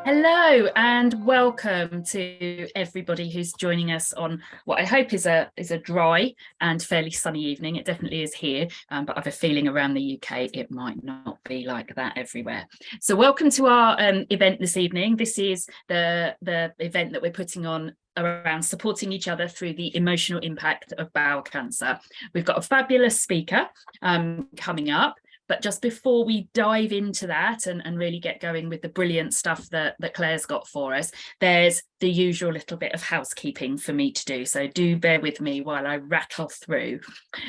Hello and welcome to everybody who's joining us on what I hope is a dry and fairly sunny evening. It definitely is here, but I have a feeling around the UK it might not be like that everywhere. So welcome to our event this evening. This is the event that we're putting on around supporting each other through the emotional impact of bowel cancer. We've got a fabulous speaker coming up. But just before we dive into that and really get going with the brilliant stuff that Claire's got for us, there's the usual little bit of housekeeping for me to do. So do bear with me while I rattle through.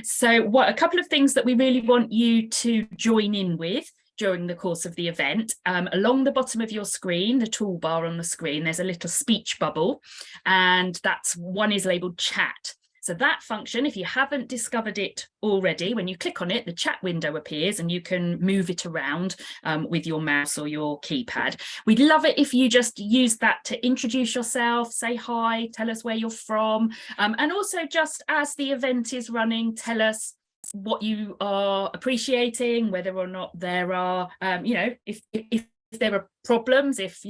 So a couple of things that we really want you to join in with during the course of the event. Along the bottom of your screen, the toolbar on the screen, there's a little speech bubble, and that's one is labeled chat. So that function, if you haven't discovered it already, when you click on it, the chat window appears and you can move it around with your mouse or your keypad. We'd love it if you just use that to introduce yourself, say hi, tell us where you're from, and also just as the event is running, tell us what you are appreciating, whether or not there are, if there are problems, if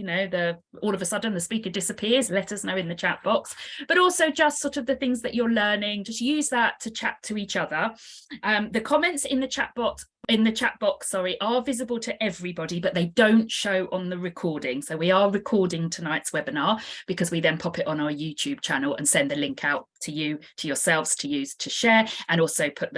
all of a sudden the speaker disappears, let us know in the chat box. But also just sort of the things that you're learning, just use that to chat to each other. The comments in the chat box are visible to everybody, but they don't show on the recording. So we are recording tonight's webinar because we then pop it on our YouTube channel and send the link out to you, to yourselves to use to share, and also put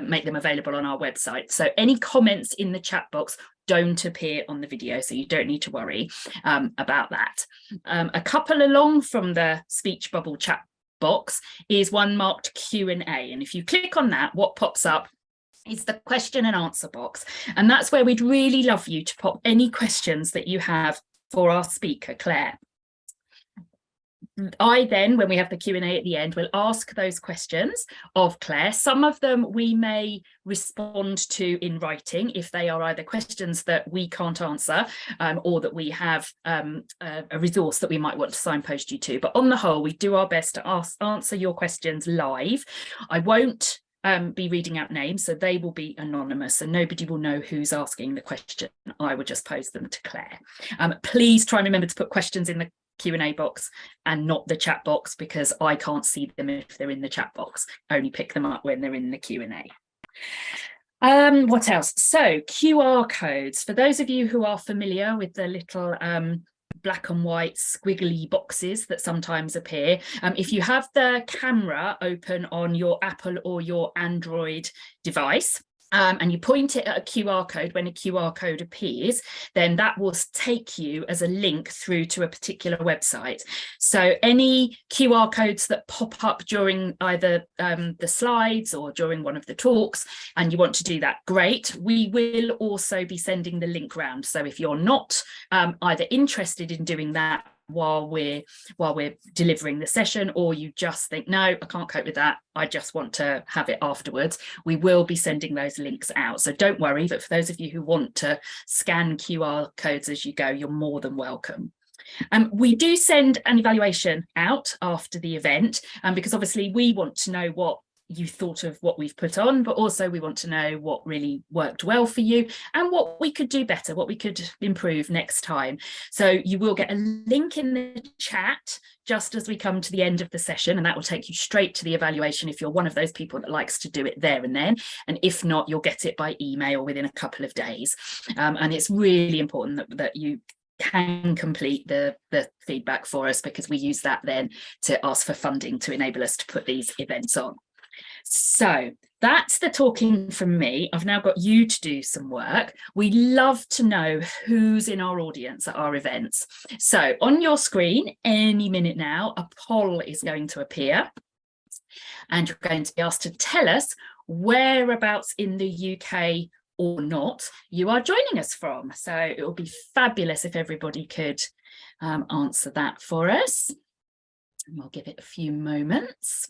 make them available on our website. So any comments in the chat box don't appear on the video, so you don't need to worry about that. A couple along from the speech bubble chat box is one marked Q&A, and if you click on that, what pops up is the question and answer box, and that's where we'd really love you to pop any questions that you have for our speaker, Claire. I then, when we have the Q&A at the end, will ask those questions of Claire. Some of them we may respond to in writing if they are either questions that we can't answer or that we have a resource that we might want to signpost you to. But on the whole, we do our best to answer your questions live. I won't be reading out names, so they will be anonymous and nobody will know who's asking the question. I will just pose them to Claire. Please try and remember to put questions in the Q&A box and not the chat box, because I can't see them if they're in the chat box. I only pick them up when they're in the Q&A. What else? So QR codes. For those of you who are familiar with the little black and white squiggly boxes that sometimes appear, if you have the camera open on your Apple or your Android device, and you point it at a QR code, when a QR code appears, then that will take you as a link through to a particular website. So any QR codes that pop up during either the slides or during one of the talks, and you want to do that, great. We will also be sending the link round. So if you're not either interested in doing that while we're delivering the session, or you just think, no, I can't cope with that, I just want to have it afterwards, we will be sending those links out. So don't worry, but for those of you who want to scan QR codes as you go, you're more than welcome. We do send an evaluation out after the event, because obviously we want to know what you thought of what we've put on, but also we want to know what really worked well for you and what we could do better, what we could improve next time. So you will get a link in the chat just as we come to the end of the session, and that will take you straight to the evaluation if you're one of those people that likes to do it there and then. And if not, you'll get it by email within a couple of days. And it's really important that you can complete the feedback for us, because we use that then to ask for funding to enable us to put these events on. So that's the talking from me. I've now got you to do some work. We love to know who's in our audience at our events. So on your screen, any minute now, a poll is going to appear, and you're going to be asked to tell us whereabouts in the UK or not you are joining us from. So it will be fabulous if everybody could answer that for us. And we'll give it a few moments.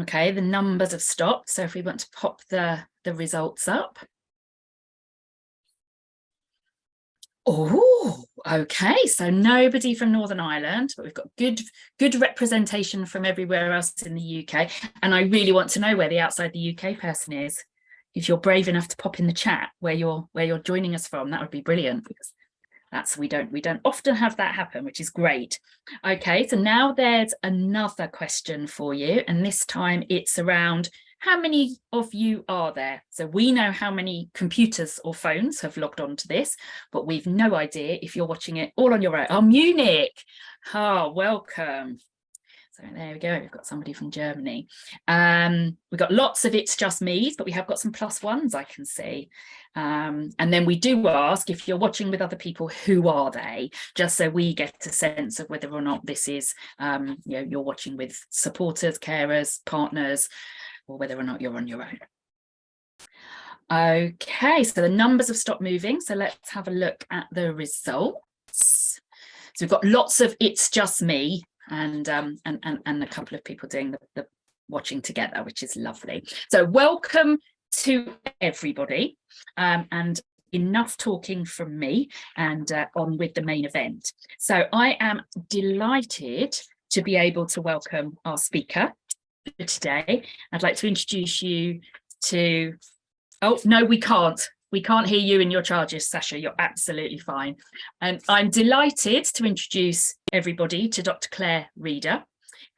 Okay, the numbers have stopped. So if we want to pop the results up. Oh, okay. So nobody from Northern Ireland, but we've got good representation from everywhere else in the UK. And I really want to know where the outside the UK person is. if you're brave enough to pop in the chat where you're joining us from, that would be brilliant, because we don't often have that happen, which is great. Okay, so now there's another question for you, and this time it's around how many of you are there. So we know how many computers or phones have logged on to this, but we've no idea if you're watching it all on your own. Oh, Munich. Oh, welcome. So there we go, we've got somebody from Germany. We've got lots of It's Just Me's, but we have got some +1s I can see. And then we do ask, if you're watching with other people, who are they? Just so we get a sense of whether or not this is, you're watching with supporters, carers, partners, or whether or not you're on your own. Okay, so the numbers have stopped moving. So let's have a look at the results. So we've got lots of It's Just Me, and a couple of people doing the watching together, which is lovely. So welcome to everybody, and enough talking from me, and on with the main event. So I am delighted to be able to welcome our speaker for today. I'd like to introduce you to, oh no, we can't hear you in your charges, Sasha. You're absolutely fine. And I'm delighted to introduce everybody to Dr. Clare Reeder.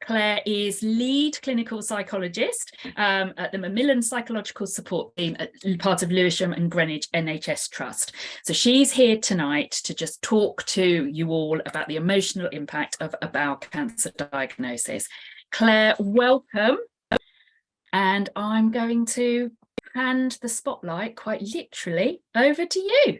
Clare is lead clinical psychologist at the Macmillan Psychological Support Team, part of Lewisham and Greenwich NHS Trust. So she's here tonight to just talk to you all about the emotional impact of a bowel cancer diagnosis. Clare, welcome. And I'm going to hand the spotlight quite literally over to you.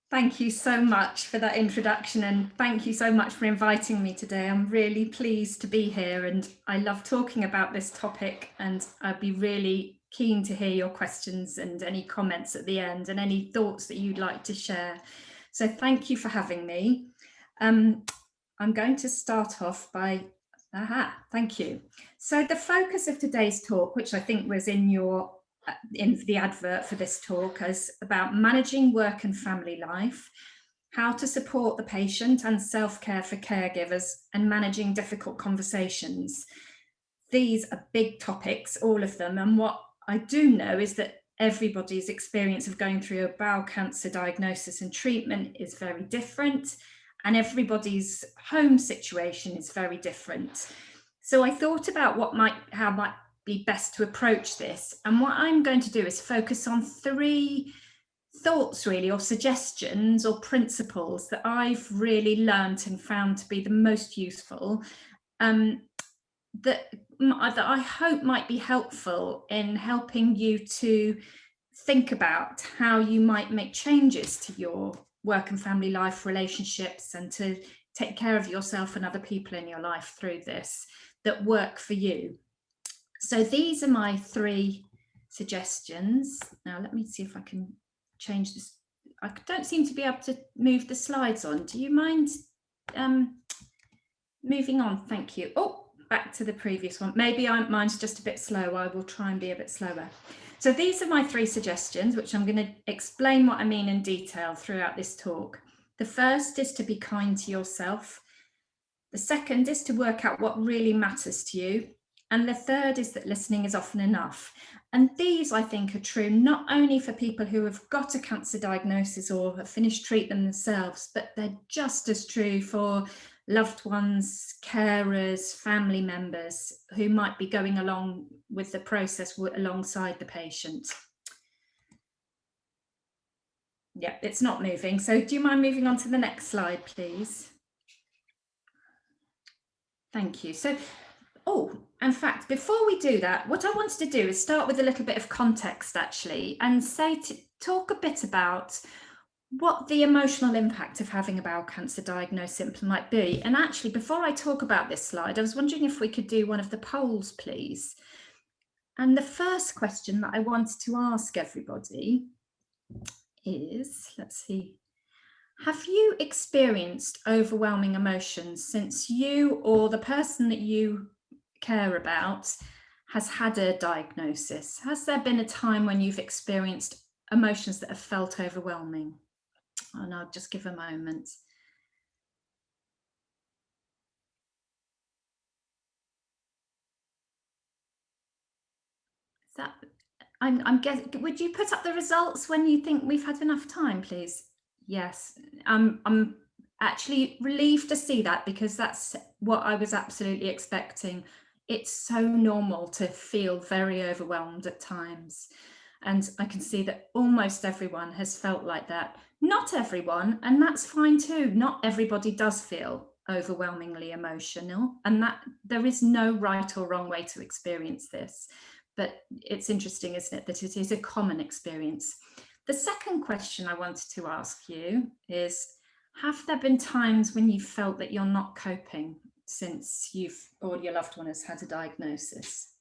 Thank you so much for that introduction, and thank you so much for inviting me today. I'm really pleased to be here, and I love talking about this topic, and I'd be really keen to hear your questions and any comments at the end and any thoughts that you'd like to share. So thank you for having me. I'm going to start off by, thank you. So the focus of today's talk, which I think was in the advert for this talk, is about managing work and family life, how to support the patient and self-care for caregivers, and managing difficult conversations. These are big topics, all of them, and what I do know is that everybody's experience of going through a bowel cancer diagnosis and treatment is very different, and everybody's home situation is very different. So I thought about how might be best to approach this, and what I'm going to do is focus on 3 thoughts really, or suggestions or principles that I've really learned and found to be the most useful, that I hope might be helpful in helping you to think about how you might make changes to your work and family life relationships, and to take care of yourself and other people in your life through this, that work for you. So these are my 3 suggestions. Now let me see if I can change this. I don't seem to be able to move the slides on. Do you mind moving on? Thank you. Oh, back to the previous one. Maybe mine's just a bit slow. I will try and be a bit slower. So these are my 3 suggestions, which I'm going to explain what I mean in detail throughout this talk. The first is to be kind to yourself. The second is to work out what really matters to you. And the third is that listening is often enough. And these, I think, are true not only for people who have got a cancer diagnosis or have finished treatment themselves, but they're just as true for loved ones, carers, family members who might be going along with the process alongside the patient. Yeah, it's not moving. So do you mind moving on to the next slide, please? Thank you. So, in fact, before we do that, what I wanted to do is start with a little bit of context, actually, and talk a bit about what the emotional impact of having a bowel cancer diagnosis might be. And actually, before I talk about this slide, I was wondering if we could do one of the polls, please. And the first question that I wanted to ask everybody is, let's see, have you experienced overwhelming emotions since you or the person that you care about has had a diagnosis? Has there been a time when you've experienced emotions that have felt overwhelming? And I'll just give a moment. I'm guessing, would you put up the results when you think we've had enough time, please? Yes, I'm actually relieved to see that, because that's what I was absolutely expecting. It's so normal to feel very overwhelmed at times. And I can see that almost everyone has felt like that. Not everyone, and that's fine too. Not everybody does feel overwhelmingly emotional, and that there is no right or wrong way to experience this. But it's interesting, isn't it, that it is a common experience. The second question I wanted to ask you is, have there been times when you felt that you're not coping since you've, or your loved one has had a diagnosis?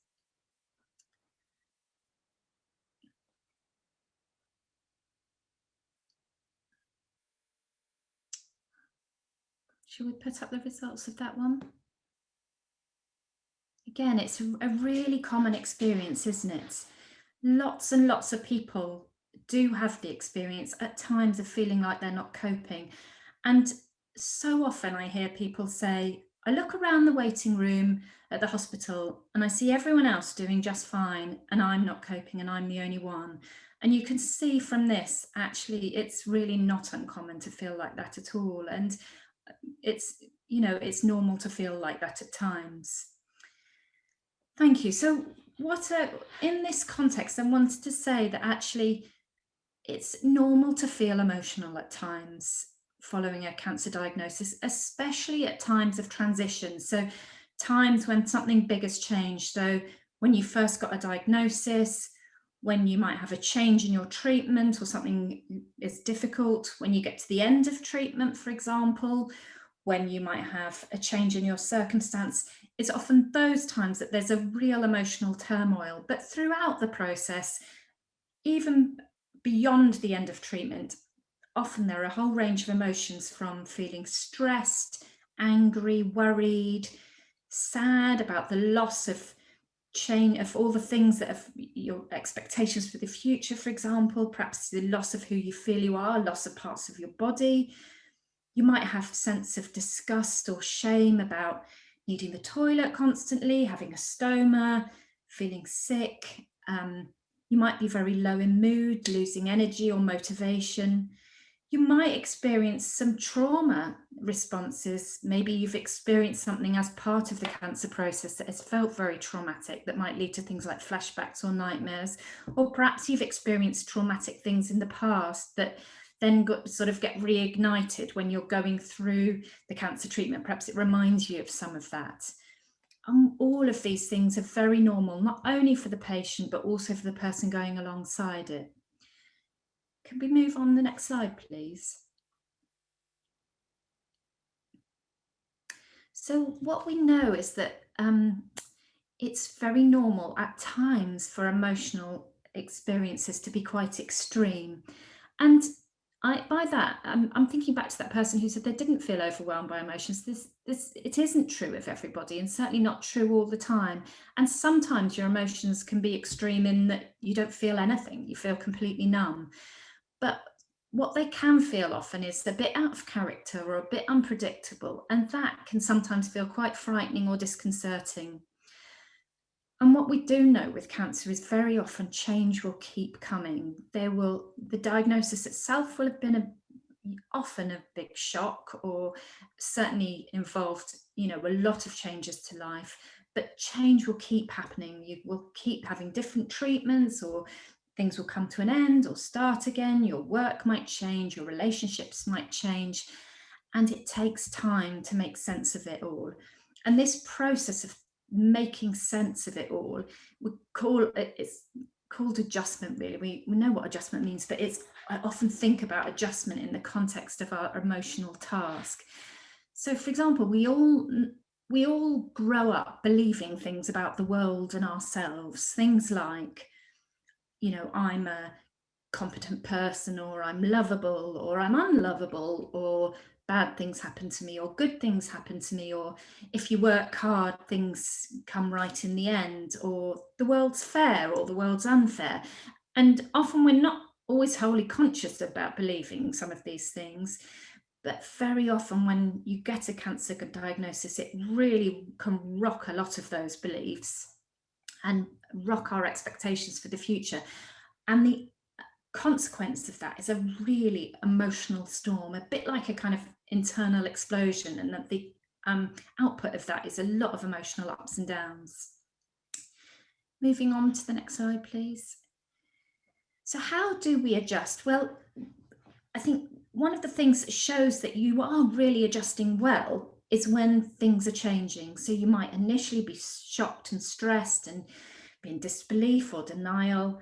Should we put up the results of that one? Again, it's a really common experience, isn't it? Lots and lots of people do have the experience at times of feeling like they're not coping. And so often I hear people say, I look around the waiting room at the hospital and I see everyone else doing just fine, and I'm not coping and I'm the only one. And you can see from this, actually, it's really not uncommon to feel like that at all. And it's, it's normal to feel like that at times. Thank you. So, in this context, I wanted to say that actually it's normal to feel emotional at times following a cancer diagnosis, especially at times of transition. So, times when something big has changed. So, when you first got a diagnosis, when you might have a change in your treatment or something is difficult, when you get to the end of treatment, for example, when you might have a change in your circumstance, it's often those times that there's a real emotional turmoil. But throughout the process, even beyond the end of treatment, often there are a whole range of emotions, from feeling stressed, angry, worried, sad about the loss of change of all the things that have your expectations for the future, for example, perhaps the loss of who you feel you are, loss of parts of your body. You might have a sense of disgust or shame about needing the toilet constantly, having a stoma, feeling sick. You might be very low in mood, losing energy or motivation. You might experience some trauma responses. Maybe you've experienced something as part of the cancer process that has felt very traumatic, that might lead to things like flashbacks or nightmares. Or perhaps you've experienced traumatic things in the past that then sort of get reignited when you're going through the cancer treatment. Perhaps it reminds you of some of that. All of these things are very normal, not only for the patient, but also for the person going alongside it. Can we move on the next slide, please? So what we know is that it's very normal at times for emotional experiences to be quite extreme. And by that, I'm thinking back to that person who said they didn't feel overwhelmed by emotions. It isn't true of everybody, and certainly not true all the time. And sometimes your emotions can be extreme in that you don't feel anything, you feel completely numb. But what they can feel often is a bit out of character or a bit unpredictable, and that can sometimes feel quite frightening or disconcerting. And what we do know with cancer is very often change will keep coming. The diagnosis itself will have been often a big shock, or certainly involved, a lot of changes to life, but change will keep happening. You will keep having different treatments, or things will come to an end or start again. Your work might change, your relationships might change, and it takes time to make sense of it all. And this process of making sense of it all, it's called adjustment, really. We know what adjustment means, but I often think about adjustment in the context of our emotional task. So, for example, we all grow up believing things about the world and ourselves, things like, I'm a competent person, or I'm lovable, or I'm unlovable, or bad things happen to me, or good things happen to me, or if you work hard, things come right in the end, or the world's fair or the world's unfair. And often we're not always wholly conscious about believing some of these things. But very often when you get a cancer diagnosis, it really can rock a lot of those beliefs. and rock our expectations for the future. And the consequence of that is a really emotional storm, a bit like a kind of internal explosion, and that the output of that is a lot of emotional ups and downs. Moving on to the next slide, please. So how do we adjust? Well, I think one of the things that shows that you are really adjusting well is when things are changing. So you might initially be shocked and stressed and be in disbelief or denial.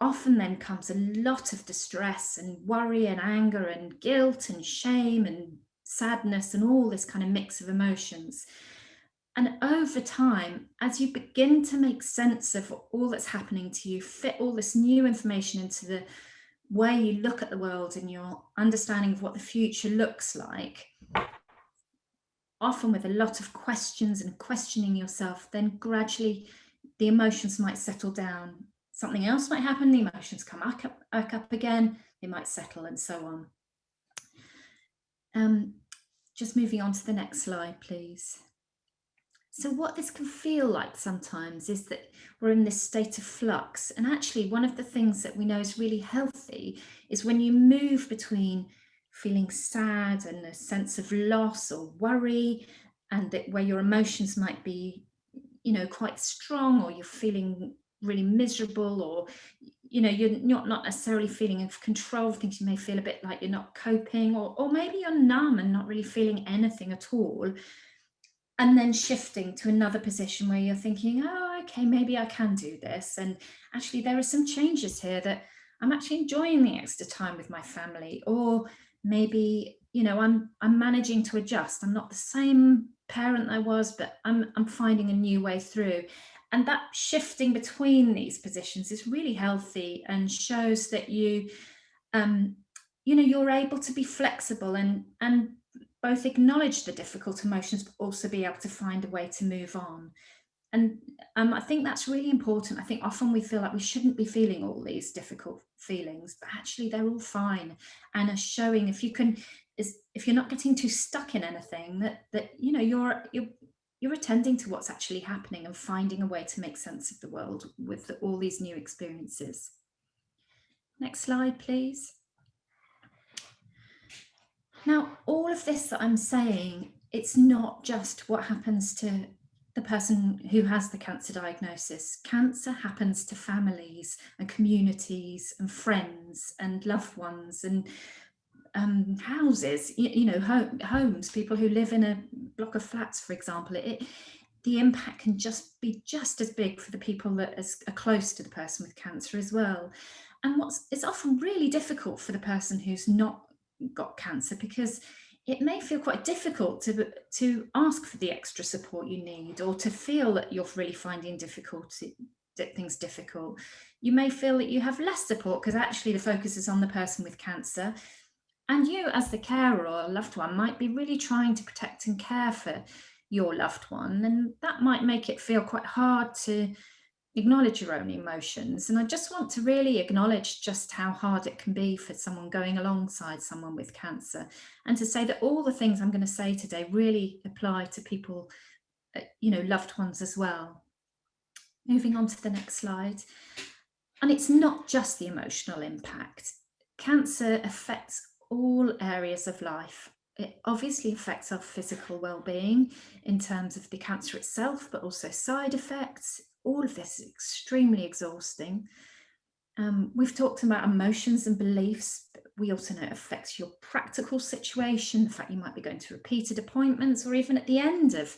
Often then comes a lot of distress and worry and anger and guilt and shame and sadness and all this kind of mix of emotions. And over time, as you begin to make sense of all that's happening to you, fit all this new information into the way you look at the world and your understanding of what the future looks like, often with a lot of questions and questioning yourself, then gradually the emotions might settle down. Something else might happen, the emotions come back up again, they might settle, and so on. Just moving on to the next slide, please. So what this can feel like sometimes is that we're in this state of flux. And actually, one of the things that we know is really healthy is when you move between feeling sad and a sense of loss or worry, and that where your emotions might be, quite strong, or you're feeling really miserable, or you're not necessarily feeling in control of things. You may feel a bit like you're not coping, or maybe you're numb and not really feeling anything at all, and then shifting to another position where you're thinking, oh, okay, maybe I can do this. And actually, there are some changes here that I'm actually enjoying the extra time with my family. Or maybe, I'm managing to adjust. I'm not the same parent I was, but I'm finding a new way through. And that shifting between these positions is really healthy and shows that you're able to be flexible and both acknowledge the difficult emotions, but also be able to find a way to move on. And I think that's really important. I think often we feel like we shouldn't be feeling all these difficult feelings, but actually they're all fine, and are showing, if you're not getting too stuck in anything, that you're attending to what's actually happening and finding a way to make sense of the world with all these new experiences. Next slide, please. Now, all of this that I'm saying, it's not just what happens to the person who has the cancer diagnosis. Cancer happens to families and communities and friends and loved ones and houses, homes, people who live in a block of flats, for example. The impact can just be just as big for the people that are close to the person with cancer as well. And it's often really difficult for the person who's not got cancer, because it may feel quite difficult to ask for the extra support you need, or to feel that you're really finding things difficult. You may feel that you have less support because actually the focus is on the person with cancer, and you as the carer or loved one might be really trying to protect and care for your loved one, and that might make it feel quite hard to acknowledge your own emotions. And I just want to really acknowledge just how hard it can be for someone going alongside someone with cancer, and to say that all the things I'm going to say today really apply to people, loved ones as well. Moving on to the next slide. And it's not just the emotional impact. Cancer affects all areas of life. It obviously affects our physical well-being in terms of the cancer itself, but also side effects. All of this is extremely exhausting. We've talked about emotions and beliefs, but we also know it affects your practical situation, the fact you might be going to repeated appointments, or even at the end of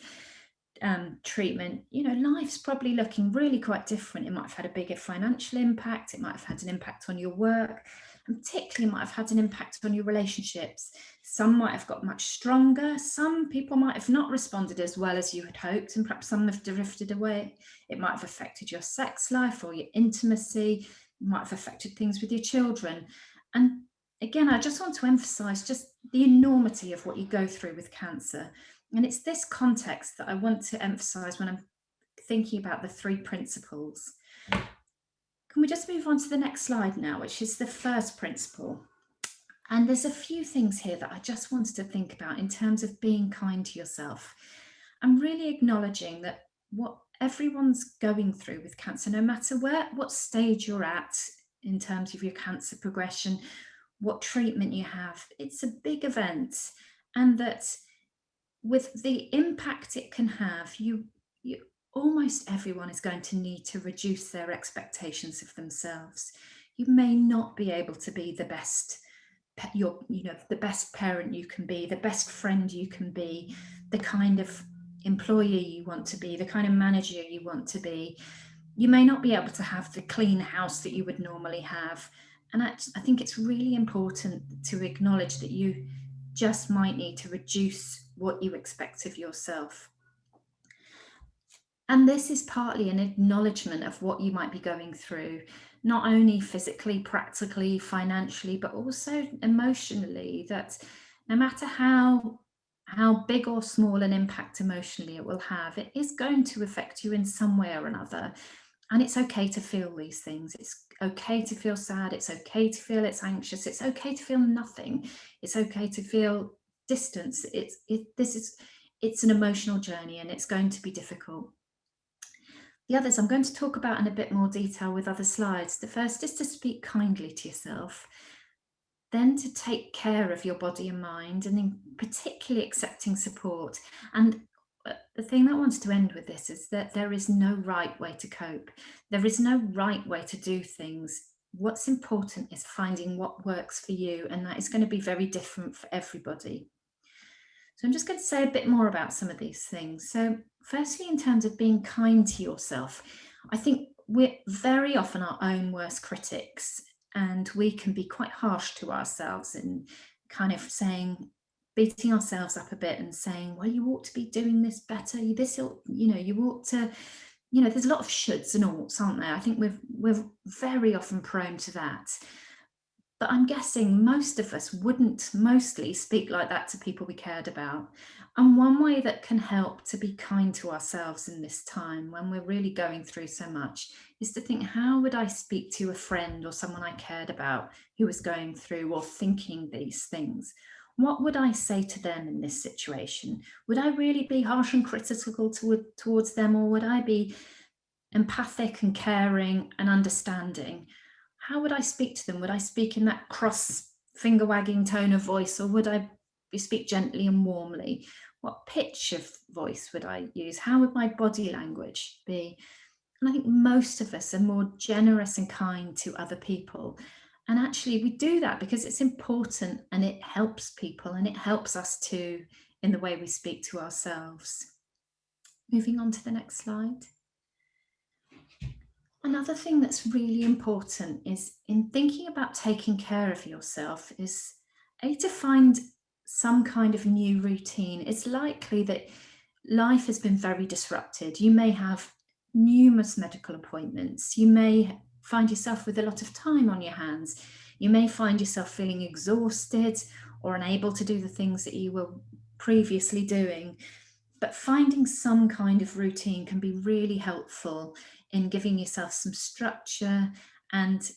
treatment, life's probably looking really quite different. It might have had a bigger financial impact, it might have had an impact on your work, and particularly might have had an impact on your relationships. Some might have got much stronger, some people might have not responded as well as you had hoped, and perhaps some have drifted away. It might have affected your sex life or your intimacy. It might have affected things with your children. And again, I just want to emphasize just the enormity of what you go through with cancer. And it's this context that I want to emphasize when I'm thinking about the 3 principles. Can we just move on to the next slide now, which is the first principle? And there's a few things here that I just wanted to think about in terms of being kind to yourself. I'm really acknowledging that everyone's going through with cancer, no matter what stage you're at in terms of your cancer progression, what treatment you have. It's a big event, and that with the impact it can have, you almost everyone is going to need to reduce their expectations of themselves. You may not be able to be the best the best parent you can be, the best friend you can be, the kind of employee you want to be, the kind of manager you want to be. You may not be able to have the clean house that you would normally have. And I think it's really important to acknowledge that you just might need to reduce what you expect of yourself. And this is partly an acknowledgement of what you might be going through, not only physically, practically, financially, but also emotionally, that no matter how big or small an impact emotionally it will have, it is going to affect you in some way or another. And it's okay to feel these things. It's okay to feel sad. It's okay to feel it's anxious. It's okay to feel nothing. It's okay to feel distance. It's an emotional journey, and it's going to be difficult. The others I'm going to talk about in a bit more detail with other slides. The first is to speak kindly to yourself, then to take care of your body and mind, and in particularly accepting support. And the thing that I wanted to end with this is that there is no right way to cope. There is no right way to do things. What's important is finding what works for you, and that is going to be very different for everybody. So I'm just going to say a bit more about some of these things. So firstly, in terms of being kind to yourself, I think we're very often our own worst critics, and we can be quite harsh to ourselves and kind of beating ourselves up a bit and saying, well, you ought to be doing this better. You ought to, there's a lot of shoulds and oughts, aren't there? I think we're very often prone to that. But I'm guessing most of us wouldn't mostly speak like that to people we cared about. And one way that can help to be kind to ourselves in this time when we're really going through so much is to think, how would I speak to a friend or someone I cared about who was going through or thinking these things? What would I say to them in this situation? Would I really be harsh and critical towards them, or would I be empathic and caring and understanding? How would I speak to them? Would I speak in that cross finger wagging tone of voice, or would I speak gently and warmly? What pitch of voice would I use? How would my body language be? And I think most of us are more generous and kind to other people. And actually we do that because it's important, and it helps people, and it helps us too in the way we speak to ourselves. Moving on to the next slide. Another thing that's really important is, in thinking about taking care of yourself, is to find some kind of new routine. It's likely that life has been very disrupted. You may have numerous medical appointments. You may find yourself with a lot of time on your hands. You may find yourself feeling exhausted or unable to do the things that you were previously doing. But finding some kind of routine can be really helpful in giving yourself some structure and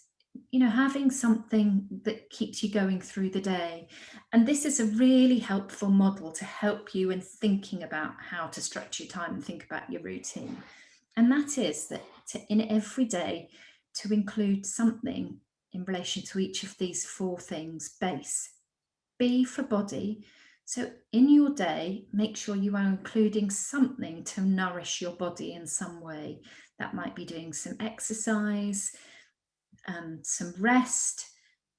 having something that keeps you going through the day. And this is a really helpful model to help you in thinking about how to structure your time and think about your routine. And that is that in every day to include something in relation to each of these four things. Base, B for body. So in your day, make sure you are including something to nourish your body in some way. That might be doing some exercise, some rest,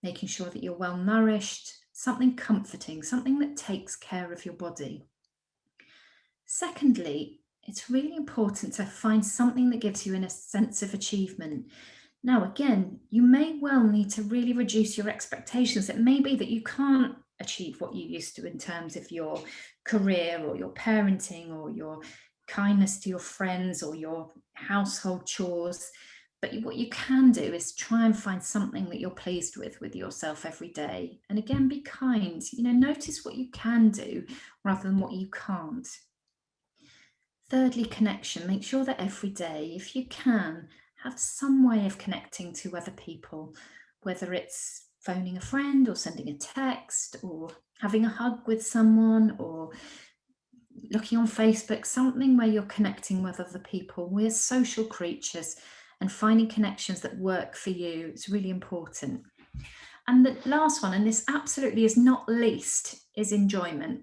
making sure that you're well nourished, something comforting, something that takes care of your body. Secondly, it's really important to find something that gives you a sense of achievement. Now, again, you may well need to really reduce your expectations. It may be that you can't achieve what you used to in terms of your career or your parenting or your kindness to your friends or your household chores. But what you can do is try and find something that you're pleased with yourself every day. And again, be kind. Notice what you can do rather than what you can't. Thirdly, connection. Make sure that every day, if you can, have some way of connecting to other people, whether it's phoning a friend or sending a text or having a hug with someone or looking on Facebook, something where you're connecting with other people. We're social creatures, and finding connections that work for you is really important. And the last one, and this absolutely is not least, is enjoyment.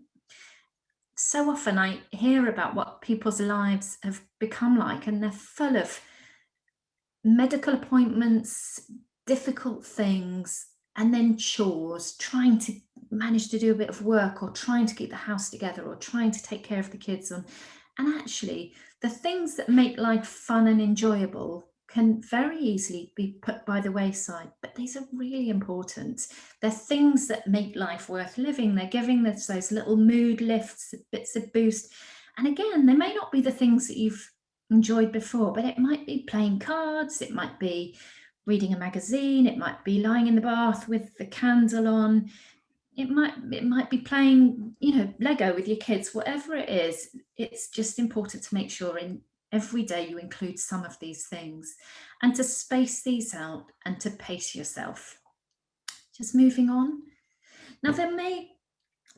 So often I hear about what people's lives have become like, and they're full of medical appointments, difficult things, and then chores, trying to manage to do a bit of work, or trying to keep the house together, or trying to take care of the kids. And actually, the things that make life fun and enjoyable can very easily be put by the wayside, but these are really important. They're things that make life worth living. They're giving us those little mood lifts, bits of boost. And again, they may not be the things that you've enjoyed before, but it might be playing cards, it might be reading a magazine, it might be lying in the bath with the candle on, it might be playing, Lego with your kids. Whatever it is, it's just important to make sure in every day you include some of these things, and to space these out and to pace yourself. Just moving on. Now, there may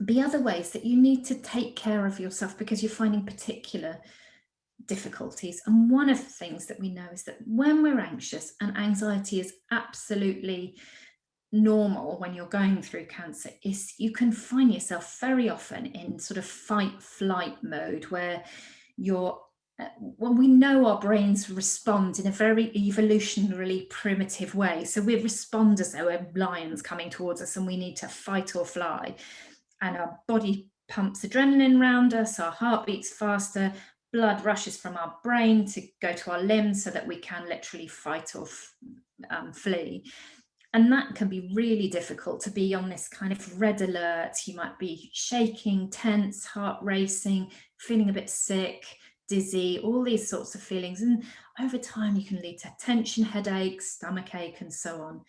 be other ways that you need to take care of yourself because you're finding particular difficulties. And one of the things that we know is that when we're anxious, and anxiety is absolutely normal when you're going through cancer, is you can find yourself very often in sort of fight flight mode, where well, we know our brains respond in a very evolutionarily primitive way. So we respond as though a lion's coming towards us and we need to fight or fly. And our body pumps adrenaline around us, our heart beats faster, blood rushes from our brain to go to our limbs so that we can literally fight or flee. And that can be really difficult, to be on this kind of red alert. You might be shaking, tense, heart racing, feeling a bit sick, dizzy, all these sorts of feelings. And over time, you can lead to tension, headaches, stomach ache, and so on.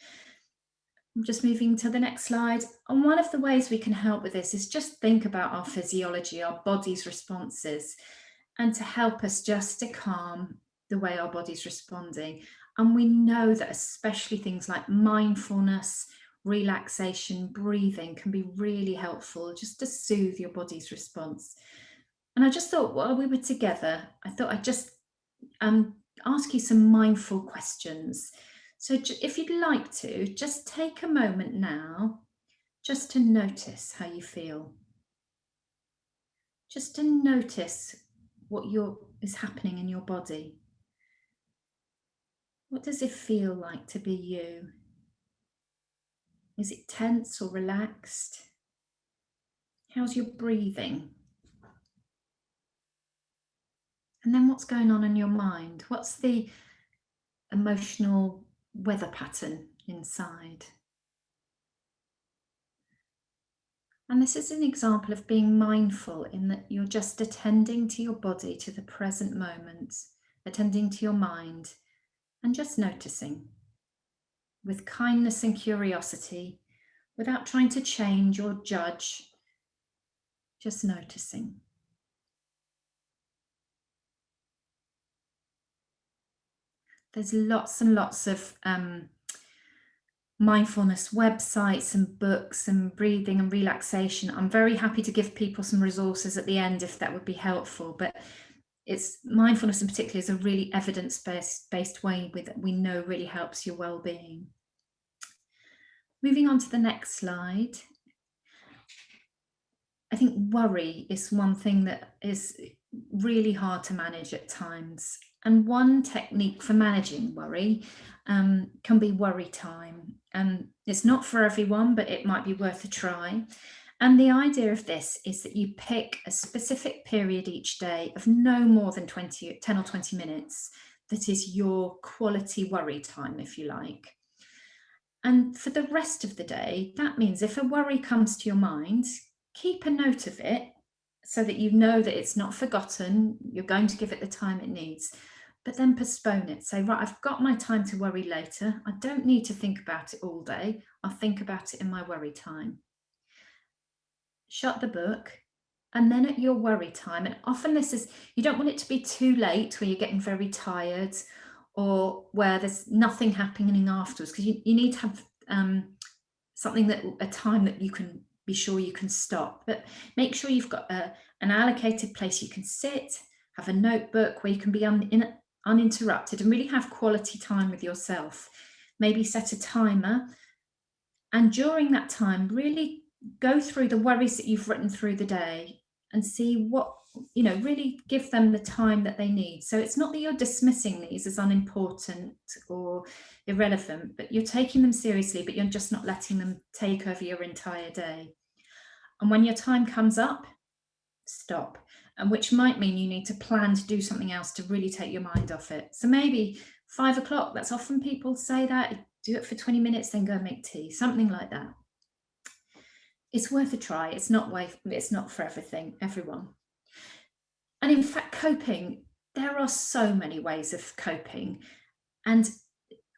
I'm just moving to the next slide. And one of the ways we can help with this is just think about our physiology, our body's responses, and to help us just to calm the way our body's responding. And we know that especially things like mindfulness, relaxation, breathing can be really helpful just to soothe your body's response. And I just thought, while we were together, I thought I'd just ask you some mindful questions. So if you'd like to, just take a moment now just to notice how you feel. Just to notice what is happening in your body. What does it feel like to be you? Is it tense or relaxed? How's your breathing? And then what's going on in your mind? What's the emotional weather pattern inside? And this is an example of being mindful, in that you're just attending to your body, to the present moment, attending to your mind, and just noticing with kindness and curiosity, without trying to change or judge, just noticing. There's lots and lots of mindfulness websites and books and breathing and relaxation. I'm very happy to give people some resources at the end if that would be helpful, but mindfulness in particular is a really evidence-based way that we know really helps your well-being. Moving on to the next slide. I think worry is one thing that is really hard to manage at times. And one technique for managing worry can be worry time. And it's not for everyone, but it might be worth a try. And the idea of this is that you pick a specific period each day of no more than 10 or 20 minutes that is your quality worry time, if you like. And for the rest of the day, that means if a worry comes to your mind, keep a note of it so that you know that it's not forgotten. You're going to give it the time it needs, but then postpone it. Say, right, I've got my time to worry later. I don't need to think about it all day. I'll think about it in my worry time. Shut the book. And then at your worry time, and often this is, you don't want it to be too late where you're getting very tired, or where there's nothing happening afterwards, because you need to have a time that you can be sure you can stop. But make sure you've got an allocated place you can sit, have a notebook where you can be uninterrupted and really have quality time with yourself. Maybe set a timer, and during that time, really go through the worries that you've written through the day and see what, really give them the time that they need. So it's not that you're dismissing these as unimportant or irrelevant, but you're taking them seriously, but you're just not letting them take over your entire day. And when your time comes up, stop. And which might mean you need to plan to do something else to really take your mind off it. So maybe 5 o'clock, that's often people say that, do it for 20 minutes, then go and make tea, something like that. It's worth a try. It's not for everyone. And in fact, coping, there are so many ways of coping. And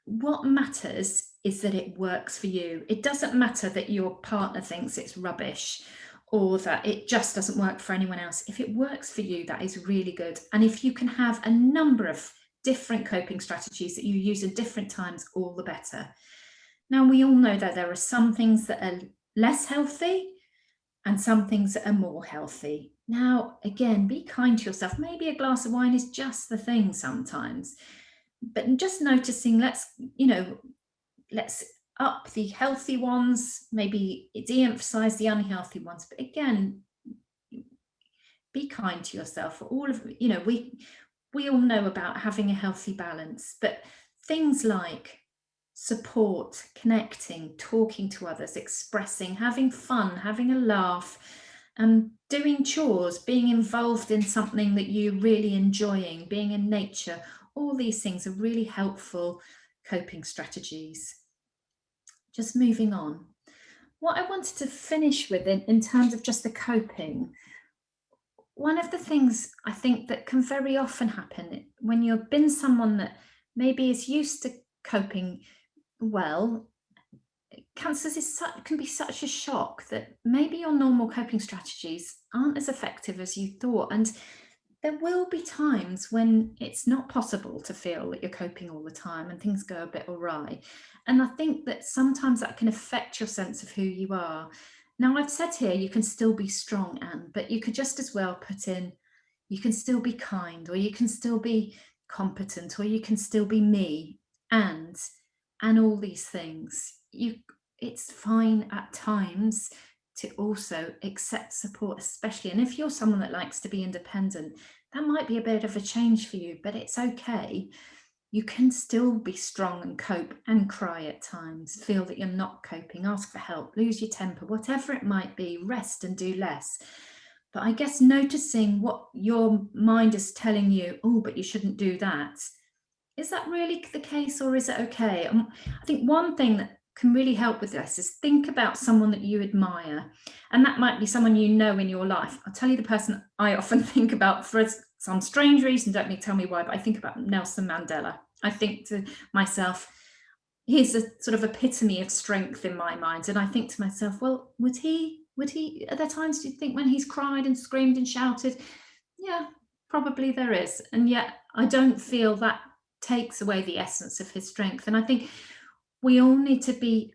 what matters is that it works for you. It doesn't matter that your partner thinks it's rubbish or that it just doesn't work for anyone else. If it works for you, that is really good. And if you can have a number of different coping strategies that you use at different times, all the better. Now, we all know that there are some things that are less healthy and some things that are more healthy. Now, again, be kind to yourself. Maybe a glass of wine is just the thing sometimes, but just noticing, let's up the healthy ones, maybe de-emphasize the unhealthy ones. But again, be kind to yourself. All of, we all know about having a healthy balance, but things like support, connecting, talking to others, expressing, having fun, having a laugh, doing chores, being involved in something that you're really enjoying, being in nature, all these things are really helpful coping strategies. Just moving on. What I wanted to finish with in terms of just the coping, one of the things I think that can very often happen when you've been someone that maybe is used to coping well, cancers can be such a shock that maybe your normal coping strategies aren't as effective as you thought. And there will be times when it's not possible to feel that you're coping all the time and things go a bit awry. And I think that sometimes that can affect your sense of who you are. Now, I've said here, you can still be strong, Anne, but you could just as well put in, you can still be kind, or you can still be competent, or you can still be me, and all these things. It's fine at times to also accept support, especially, and if you're someone that likes to be independent, that might be a bit of a change for you, but it's okay. You can still be strong and cope and cry at times, feel that you're not coping, ask for help, lose your temper, whatever it might be, rest and do less. But I guess noticing what your mind is telling you, oh, but you shouldn't do that. Is that really the case, or is it okay? I think one thing that can really help with this is think about someone that you admire. And that might be someone you know in your life. I'll tell you the person I often think about for some strange reason, don't tell me why, but I think about Nelson Mandela. I think to myself, he's a sort of epitome of strength in my mind. And I think to myself, well, would he, are there times, do you think, when he's cried and screamed and shouted? Yeah, probably there is. And yet I don't feel that takes away the essence of his strength. And I think we all need to be,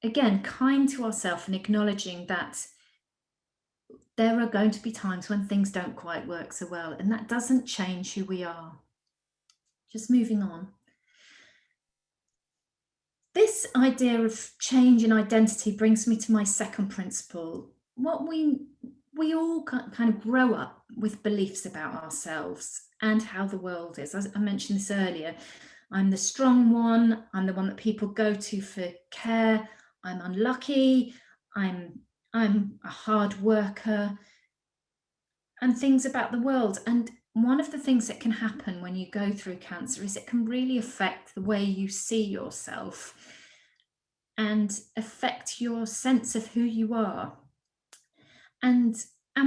again, kind to ourselves and acknowledging that there are going to be times when things don't quite work so well, and that doesn't change who we are. Just moving on. This idea of change in identity brings me to my second principle. What we all kind of grow up with beliefs about ourselves and how the world is. As I mentioned this earlier, I'm the strong one, I'm the one that people go to for care, I'm unlucky, I'm a hard worker, and things about the world. And one of the things that can happen when you go through cancer is it can really affect the way you see yourself and affect your sense of who you are and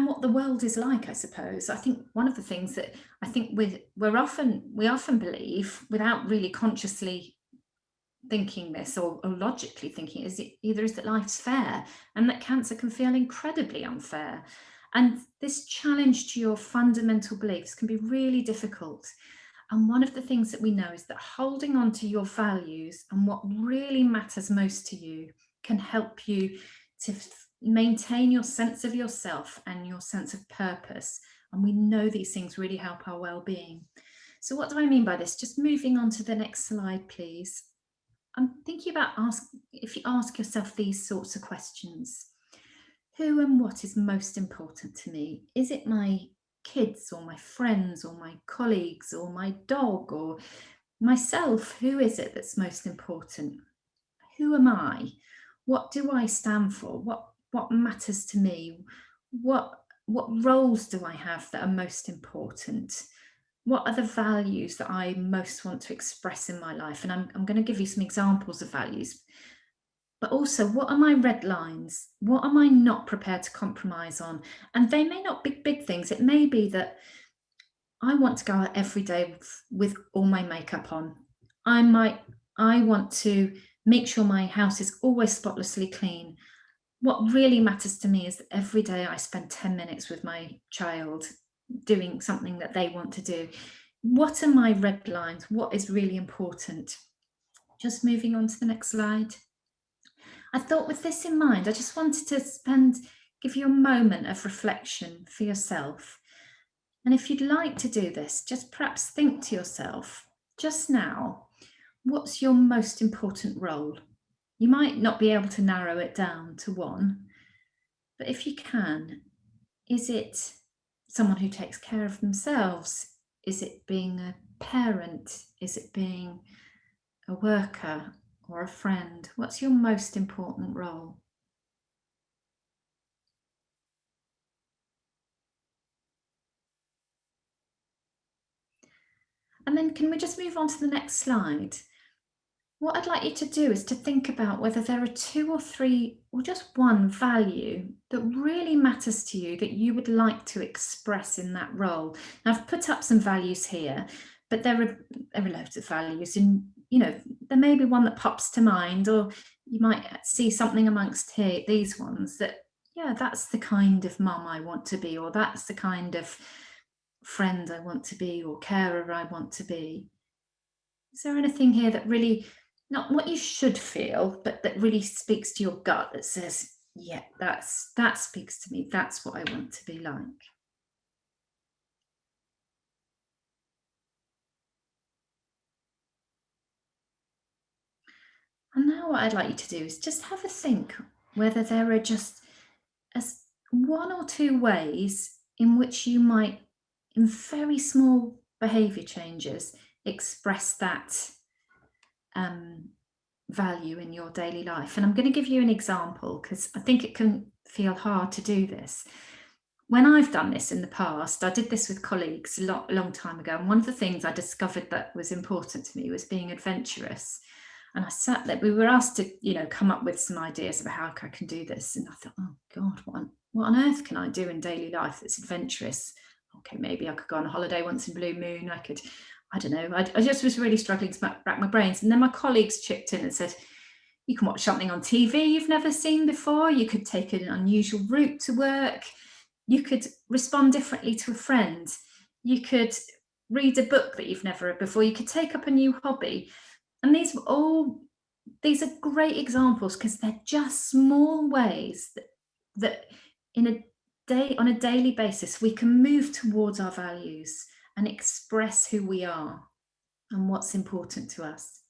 what the world is like, I suppose. I think one of the things that I think we often believe without really consciously thinking this or logically thinking is that life's fair and that cancer can feel incredibly unfair. And this challenge to your fundamental beliefs can be really difficult. And one of the things that we know is that holding on to your values and what really matters most to you can help you to maintain your sense of yourself and your sense of purpose. And we know these things really help our well-being. So what do I mean by this? Just moving on to the next slide, please. I'm thinking about if you ask yourself these sorts of questions. Who and what is most important to me? Is it my kids or my friends or my colleagues or my dog or myself? Who is it that's most important? Who am I? What do I stand for? What matters to me? What roles do I have that are most important? What are the values that I most want to express in my life? And I'm going to give you some examples of values. But also, what are my red lines? What am I not prepared to compromise on? And they may not be big things. It may be that I want to go out every day with all my makeup on. I want to make sure my house is always spotlessly clean. What really matters to me is that every day I spend 10 minutes with my child doing something that they want to do. What are my red lines? What is really important? Just moving on to the next slide. I thought with this in mind, I just wanted to give you a moment of reflection for yourself. And if you'd like to do this, just perhaps think to yourself, just now, what's your most important role? You might not be able to narrow it down to one, but if you can, is it someone who takes care of themselves? Is it being a parent? Is it being a worker or a friend? What's your most important role? And then can we just move on to the next slide? What I'd like you to do is to think about whether there are 2 or 3 or just one value that really matters to you that you would like to express in that role. Now, I've put up some values here, but there are loads of values, and there may be one that pops to mind, or you might see something amongst these ones that, yeah, that's the kind of mum I want to be, or that's the kind of friend I want to be, or carer I want to be. Is there anything here that really, not what you should feel, but that really speaks to your gut, that says, yeah, that speaks to me, that's what I want to be like? And now what I'd like you to do is just have a think whether there are just as 1 or 2 ways in which you might, in very small behavior changes, express that value in your daily life. And I'm going to give you an example because I think it can feel hard to do this. When I've done this in the past, I did this with colleagues a long time ago. And one of the things I discovered that was important to me was being adventurous. And I sat there, we were asked to, come up with some ideas about how I can do this. And I thought, oh God, what on earth can I do in daily life that's adventurous? Okay, maybe I could go on a holiday once in blue moon. I don't know. I just was really struggling to rack my brains. And then my colleagues chipped in and said, you can watch something on TV you've never seen before. You could take an unusual route to work. You could respond differently to a friend. You could read a book that you've never read before. You could take up a new hobby. And these are great examples because they're just small ways that on a daily basis, we can move towards our values and express who we are and what's important to us.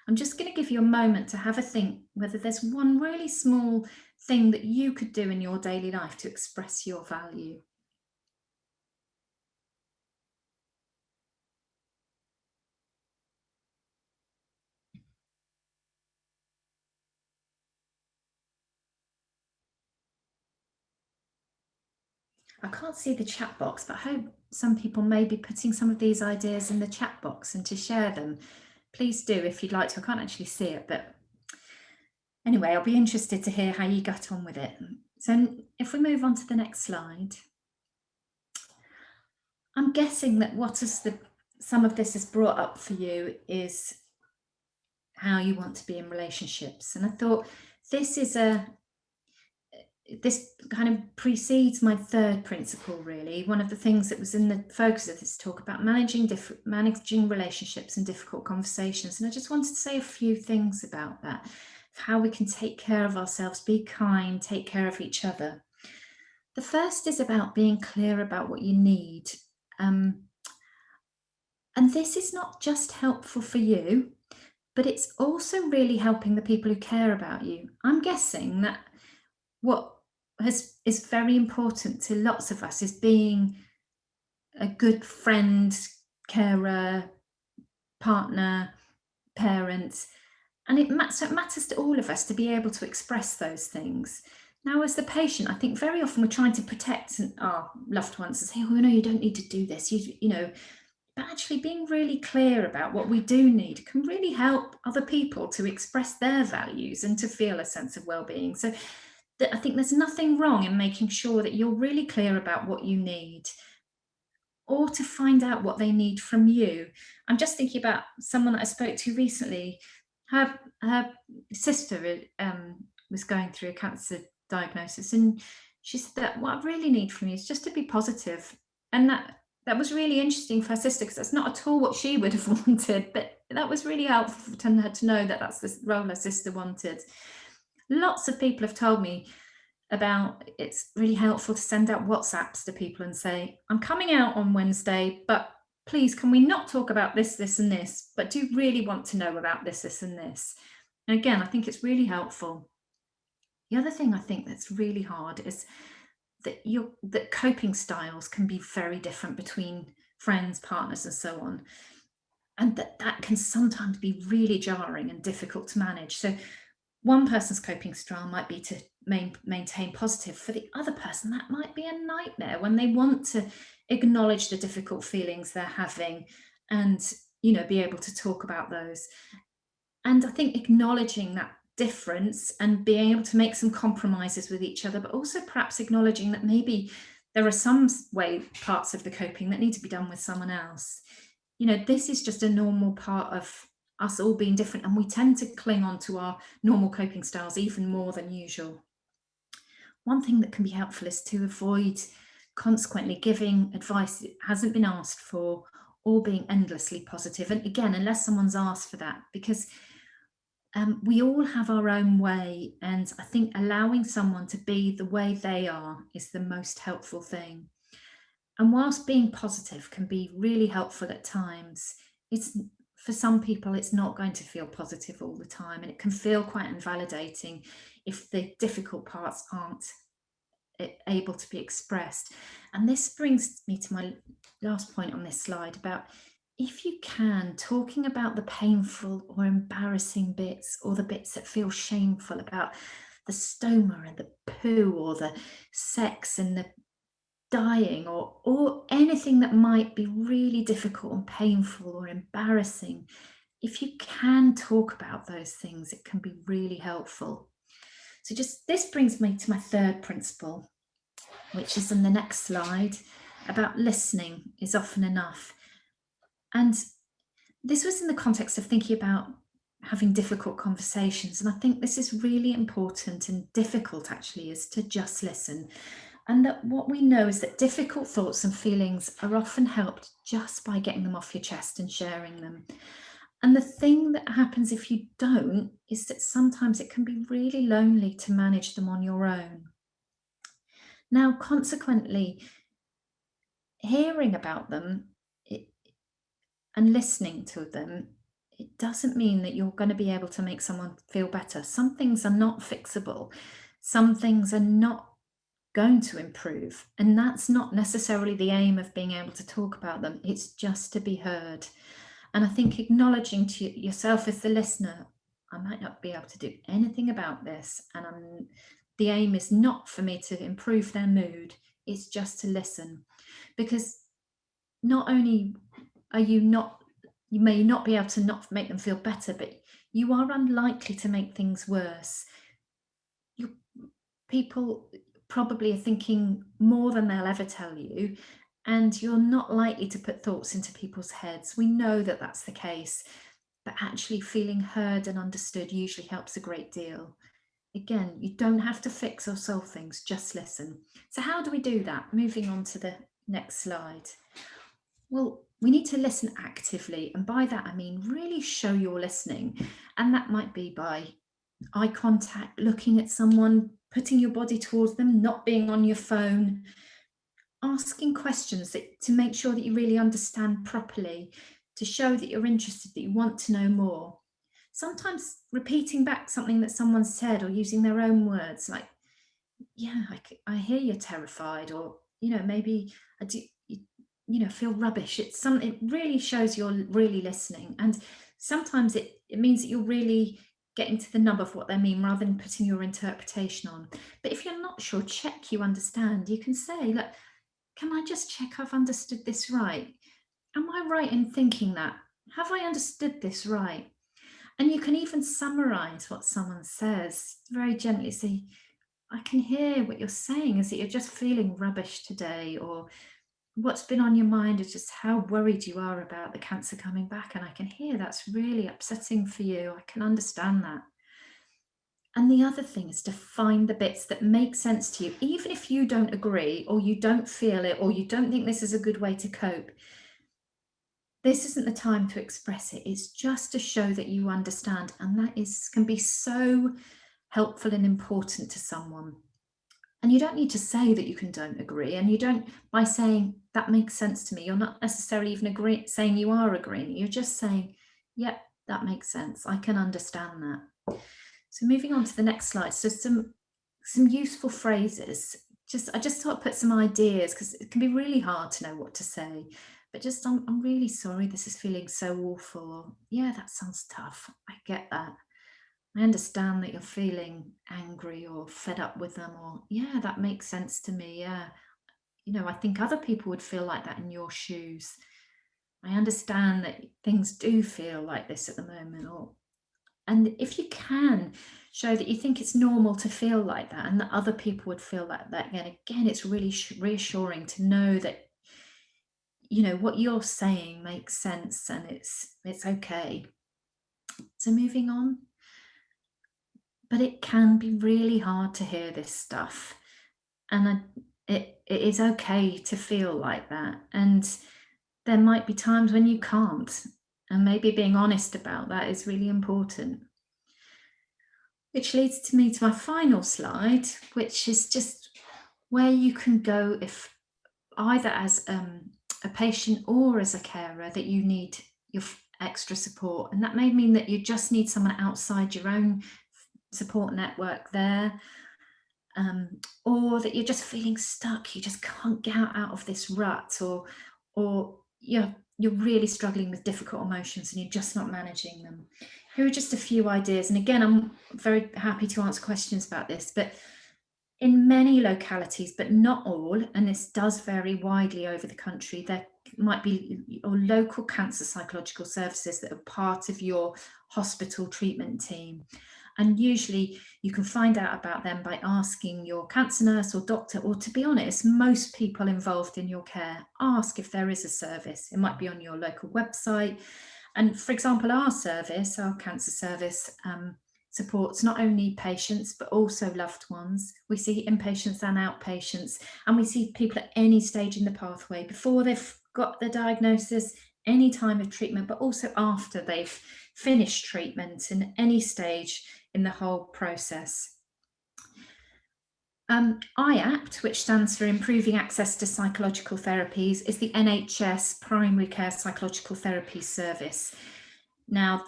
I'm just going to give you a moment to have a think whether there's one really small thing that you could do in your daily life to express your value. I can't see the chat box, but I hope some people may be putting some of these ideas in the chat box and to share them. Please do if you'd like to. I can't actually see it, but anyway, I'll be interested to hear how you got on with it. So if we move on to the next slide, I'm guessing that some of this has brought up for you is how you want to be in relationships. And I thought this kind of precedes my third principle, really. One of the things that was in the focus of this talk about managing relationships and difficult conversations. And I just wanted to say a few things about that. of how we can take care of ourselves, be kind, take care of each other. The first is about being clear about what you need. Um, and this is not just helpful for you, but it's also really helping the people who care about you. I'm guessing that what is very important to lots of us is being a good friend, carer, partner, parent, and so it matters to all of us to be able to express those things. Now, as the patient, I think very often we're trying to protect our loved ones and say, "Oh no, you don't need to do this." You know, but actually being really clear about what we do need can really help other people to express their values and to feel a sense of well-being. So I think there's nothing wrong in making sure that you're really clear about what you need, or to find out what they need from you. I'm just thinking about someone that I spoke to recently. Her sister was going through a cancer diagnosis, and she said that what I really need from you is just to be positive. And that was really interesting for her sister, because that's not at all what she would have wanted, but that was really helpful to her to know that that's the role her sister wanted. Lots of people have told me about it's really helpful to send out WhatsApps to people and say, "I'm coming out on Wednesday, but please, can we not talk about this, this, and this? But do you really want to know about this, this, and this?" And again, I think it's really helpful. The other thing I think that's really hard is that coping styles can be very different between friends, partners, and so on. And that can sometimes be really jarring and difficult to manage. So one person's coping style might be to maintain positive. For the other person, that might be a nightmare when they want to acknowledge the difficult feelings they're having and, be able to talk about those. And I think acknowledging that difference and being able to make some compromises with each other, but also perhaps acknowledging that maybe there are some parts of the coping that need to be done with someone else. This is just a normal part of us all being different, and we tend to cling on to our normal coping styles even more than usual. One thing that can be helpful is to avoid consequently giving advice that hasn't been asked for, or being endlessly positive. And again, unless someone's asked for that, because we all have our own way, and I think allowing someone to be the way they are is the most helpful thing. And whilst being positive can be really helpful at times, it's for some people it's not going to feel positive all the time, and it can feel quite invalidating if the difficult parts aren't able to be expressed. And this brings me to my last point on this slide about, if you can, talking about the painful or embarrassing bits, or the bits that feel shameful, about the stoma and the poo, or the sex and the dying, or anything that might be really difficult and painful or embarrassing. If you can talk about those things, it can be really helpful. So this brings me to my third principle, which is on the next slide, about listening is often enough. And this was in the context of thinking about having difficult conversations. And I think this is really important and difficult, actually, is to just listen. And that what we know is that difficult thoughts and feelings are often helped just by getting them off your chest and sharing them. And the thing that happens if you don't is that sometimes it can be really lonely to manage them on your own. Now, consequently, hearing about them and listening to them, it doesn't mean that you're going to be able to make someone feel better. Some things are not fixable. Some things are not going to improve. And that's not necessarily the aim of being able to talk about them. It's just to be heard. And I think acknowledging to yourself as the listener, I might not be able to do anything about this. And the aim is not for me to improve their mood. It's just to listen. Because not only are you may not be able to not make them feel better, but you are unlikely to make things worse. People probably are thinking more than they'll ever tell you, and you're not likely to put thoughts into people's heads. We know that that's the case, but actually feeling heard and understood usually helps a great deal. Again, you don't have to fix or solve things, just listen. So how do we do that? Moving on to the next slide. Well, we need to listen actively, and by that I mean really show you're listening. And that might be by eye contact, looking at someone, putting your body towards them, not being on your phone, asking questions to make sure that you really understand properly, to show that you're interested, that you want to know more. Sometimes repeating back something that someone said or using their own words, like, yeah, I hear you're terrified, or, maybe I do, feel rubbish. It really shows you're really listening. And sometimes it means that you're really getting to the nub of what they mean rather than putting your interpretation on. But if you're not sure, check you understand. You can say, look, can I just check I've understood this right? Am I right in thinking that? Have I understood this right? And you can even summarize what someone says very gently. Say, I can hear what you're saying is that you're just feeling rubbish today, or what's been on your mind is just how worried you are about the cancer coming back. And I can hear that's really upsetting for you. I can understand that. And the other thing is to find the bits that make sense to you, even if you don't agree, or you don't feel it, or you don't think this is a good way to cope. This isn't the time to express it. It's just to show that you understand. And that can be so helpful and important to someone. And you don't need to say that you don't agree. And you don't, by saying that makes sense to me, you're not necessarily even saying you are agreeing. You're just saying, yep, that makes sense. I can understand that. So moving on to the next slide. So some useful phrases. I just thought I'd put some ideas, because it can be really hard to know what to say. But just, I'm really sorry this is feeling so awful. Or, yeah, that sounds tough. I get that. I understand that you're feeling angry or fed up with them, or, yeah, that makes sense to me. Yeah. I think other people would feel like that in your shoes. I understand that things do feel like this at the moment. And if you can show that you think it's normal to feel like that, and that other people would feel like that, again, it's really reassuring to know that, what you're saying makes sense and it's okay. So moving on. But it can be really hard to hear this stuff. And it is okay to feel like that. And there might be times when you can't. And maybe being honest about that is really important. Which leads me to my final slide, which is just where you can go if either as a patient or as a carer that you need your extra support. And that may mean that you just need someone outside your own support network there, or that you're just feeling stuck, you just can't get out of this rut, or you're really struggling with difficult emotions and you're just not managing them. Here are just a few ideas, and again, I'm very happy to answer questions about this, but in many localities, but not all, and this does vary widely over the country, there might be local cancer psychological services that are part of your hospital treatment team. And usually you can find out about them by asking your cancer nurse or doctor, or, to be honest, most people involved in your care, ask if there is a service. It might be on your local website. And for example, our cancer service, supports not only patients but also loved ones. We see inpatients and outpatients, and we see people at any stage in the pathway, before they've got the diagnosis, any time of treatment, but also after they've finished treatment, in any stage in the whole process. IAPT, which stands for Improving Access to Psychological Therapies, is the NHS Primary Care Psychological Therapy Service. Now,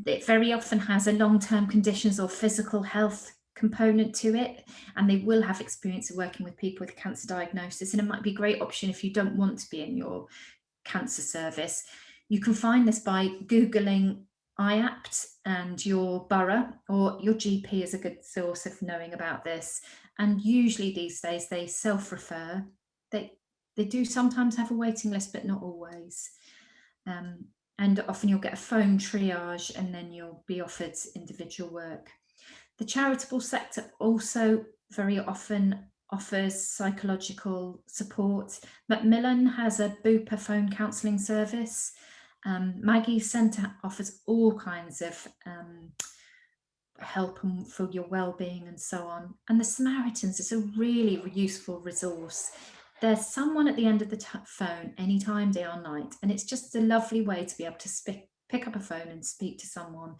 it very often has a long-term conditions or physical health component to it, and they will have experience of working with people with cancer diagnosis, and it might be a great option if you don't want to be in your cancer service. You can find this by Googling IAPT and your borough, or your GP is a good source of knowing about this. And usually these days they self-refer. They do sometimes have a waiting list, but not always. And often you'll get a phone triage and then you'll be offered individual work. The charitable sector also very often offers psychological support. Macmillan has a Bupa phone counselling service. Maggie's Centre offers all kinds of help for your well-being and so on. And the Samaritans is a really useful resource. There's someone at the end of the phone anytime, day or night, and it's just a lovely way to be able to pick up a phone and speak to someone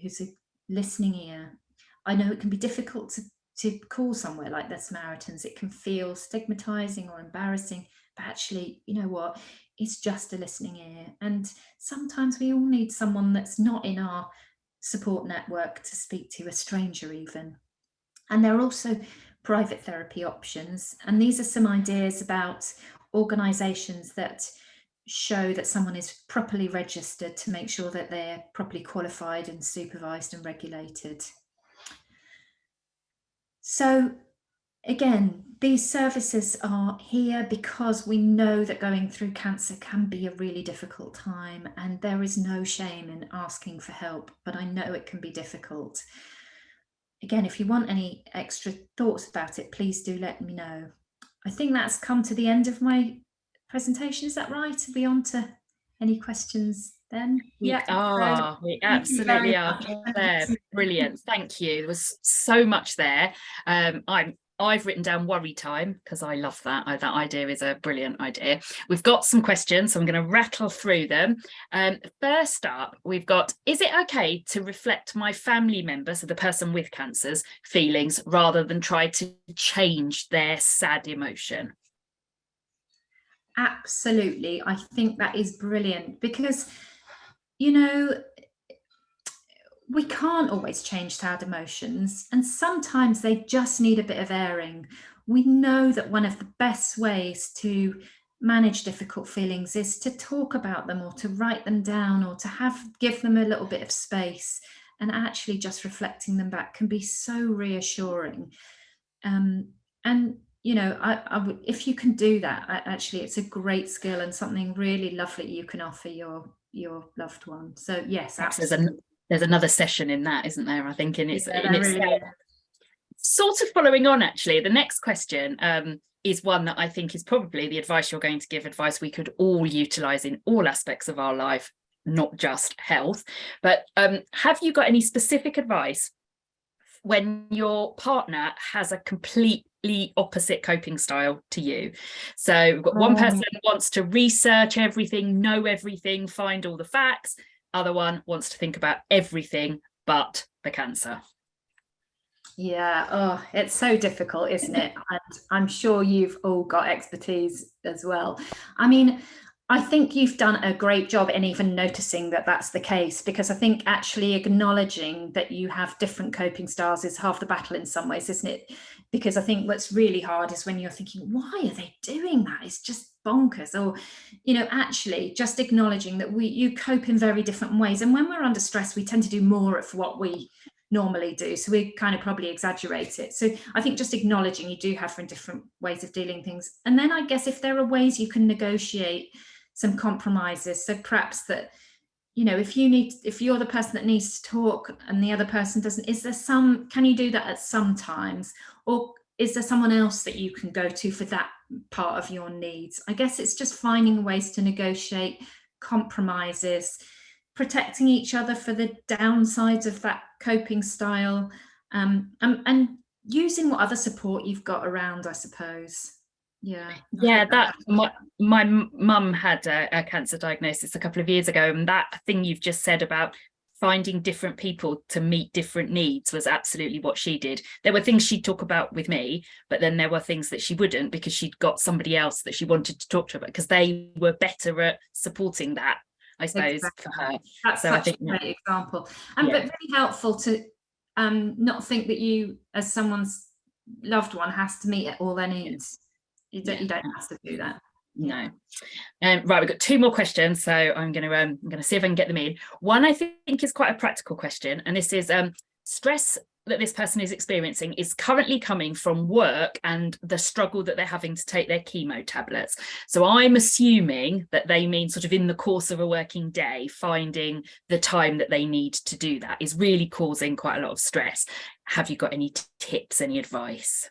who's listening ear. I know it can be difficult to call somewhere like the Samaritans. It can feel stigmatizing or embarrassing, but actually, you know what? It's just a listening ear. And sometimes we all need someone that's not in our support network to speak to, a stranger even. And there are also private therapy options. And these are some ideas about organisations that show that someone is properly registered to make sure that they're properly qualified and supervised and regulated. So again, these services are here because we know that going through cancer can be a really difficult time, and there is no shame in asking for help, but I know it can be difficult. Again, if you want any extra thoughts about it, please do let me know. I think that's come to the end of my presentation. Is that right? Are we on to any questions then? We Thank you very absolutely are, much. Claire. Brilliant, thank you. There was so much there. I've written down worry time because I love that. That idea is a brilliant idea. We've got some questions, so I'm going to rattle through them. First up, we've got, is it okay to reflect my family member, so the person with cancer's feelings, rather than try to change their sad emotion? Absolutely. I think that is brilliant because, you know, we can't always change sad emotions, and sometimes they just need a bit of airing. We know that one of the best ways to manage difficult feelings is to talk about them or to write them down or to give them a little bit of space, and actually just reflecting them back can be so reassuring. And you know, I would, if you can do that, actually it's a great skill and something really lovely you can offer your loved one. So yes, absolutely. There's another session in that, isn't there? I think in its Really sort of following on, actually, the next question is one that I think is probably the advice you're going to give, advice we could all utilize in all aspects of our life, not just health. But have you got any specific advice when your partner has a completely opposite coping style to you? So we've got one person wants to research everything, know everything, find all the facts. Other one wants to think about everything but the cancer. Yeah, oh, it's so difficult, isn't it? And I'm sure you've all got expertise as well. I mean, I think you've done a great job in even noticing that that's the case, because I think actually acknowledging that you have different coping styles is half the battle in some ways, isn't it? Because I think what's really hard is when you're thinking, why are they doing that? It's just bonkers. Or, you know, actually just acknowledging that you cope in very different ways. And when we're under stress, we tend to do more of what we normally do. So we kind of probably exaggerate it. So I think just acknowledging you do have different ways of dealing things. And then I guess if there are ways you can negotiate some compromises, so perhaps that, you know, if you're the person that needs to talk and the other person doesn't, can you do that at some times, or is there someone else that you can go to for that part of your needs? I guess it's just finding ways to negotiate compromises, protecting each other for the downsides of that coping style, and using what other support you've got around, I suppose. That my mum had a cancer diagnosis a couple of years ago, and that thing you've just said about finding different people to meet different needs was absolutely what she did. There were things she'd talk about with me, but then there were things that she wouldn't, because she'd got somebody else that she wanted to talk to about, because they were better at supporting that, I suppose, exactly. For her. That's so such I think, a great example, and but really helpful to not think that you, as someone's loved one, has to meet all their needs. You don't have to do that. No. Right, we've got two more questions, so I'm going to see if I can get them in. One I think is quite a practical question, and this is stress that this person is experiencing is currently coming from work and the struggle that they're having to take their chemo tablets. So I'm assuming that they mean sort of in the course of a working day, finding the time that they need to do that is really causing quite a lot of stress. Have you got any tips, any advice?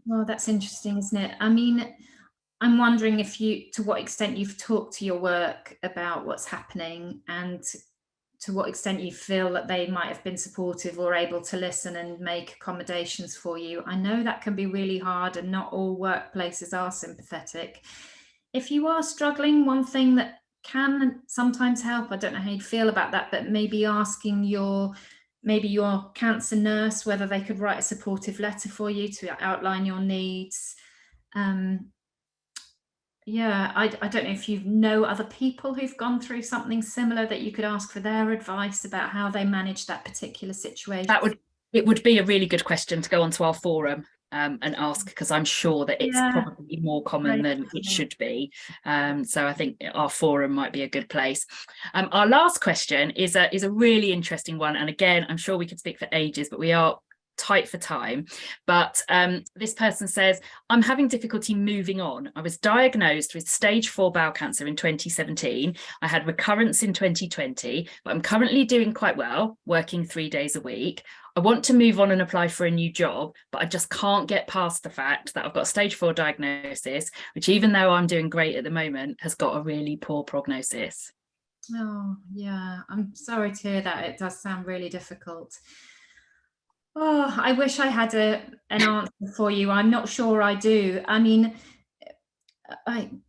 Well, that's interesting, isn't it? I mean, I'm wondering to what extent you've talked to your work about what's happening, and to what extent you feel that they might have been supportive or able to listen and make accommodations for you. I know that can be really hard, and not all workplaces are sympathetic. If you are struggling, one thing that can sometimes help, I don't know how you'd feel about that, but maybe asking your maybe your cancer nurse, whether they could write a supportive letter for you to outline your needs. Yeah, I don't know if you know other people who've gone through something similar that you could ask for their advice about how they manage that particular situation. It would be a really good question to go onto our forum and ask, because I'm sure that it's probably more common than it should be. So I think our forum might be a good place. Our last question is a really interesting one, and again, I'm sure we could speak for ages, but we are tight for time. But this person says, I'm having difficulty moving on. I was diagnosed with stage 4 bowel cancer in 2017. I had recurrence in 2020, but I'm currently doing quite well, working 3 days a week. I want to move on and apply for a new job, but I just can't get past the fact that I've got stage 4 diagnosis, which, even though I'm doing great at the moment, has got a really poor prognosis. Oh, yeah, I'm sorry to hear that. It does sound really difficult. Oh, I wish I had an answer for you. I'm not sure I do. I mean,